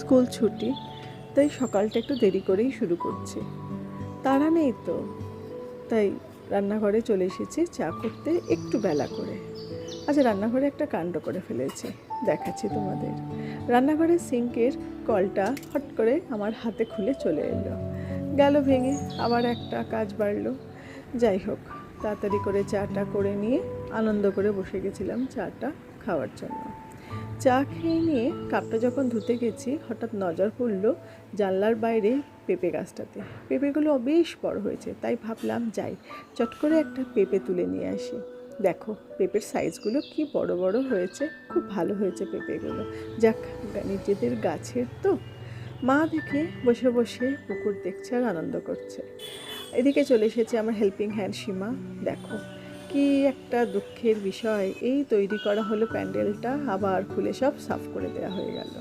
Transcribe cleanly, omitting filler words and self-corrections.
School ছুটি, তাই সকালটা একটু দেরি করেই শুরু করছি। তাড়া নেই তো, তাই রান্নাঘরে চলে এসেছি চা করতে একটু বেলা করে। আচ্ছা, রান্নাঘরে একটা কাণ্ড করে ফেলেছি, দেখাচ্ছি তোমাদের। রান্নাঘরের সিঙ্কের কলটা হট করে আমার হাতে খুলে চলে এলো, গেল ভেঙে, আবার একটা কাজ বাড়লো। যাই হোক, তাড়াতাড়ি করে চাটা করে নিয়ে আনন্দ করে বসে গেছিলাম চাটা খাওয়ার জন্য। চা খেয়ে নিয়ে কাপটা যখন ধুতে গেছি, হঠাৎ নজর পড়লো জানলার বাইরে পেঁপে গাছটাতে। পেঁপেগুলো বেশ বড় হয়েছে, তাই ভাবলাম যাই, চট করে একটা পেঁপে তুলে নিয়ে আসি। দেখো পেঁপের সাইজগুলো কি বড় বড় হয়েছে, খুব ভালো হয়েছে পেঁপেগুলো। যাক, নিজেদের গাছের তো। মা দেখে বসে বসে পুকুর দেখছে আর আনন্দ করছে। এদিকে চলে এসেছে আমার হেল্পিং হ্যান্ড সীমা। দেখো কি একটা দুঃখের বিষয়, এই তৈরি করা হলো প্যান্ডেলটা, আবার খুলে সব সাফ করে দেওয়া হয়ে গেল।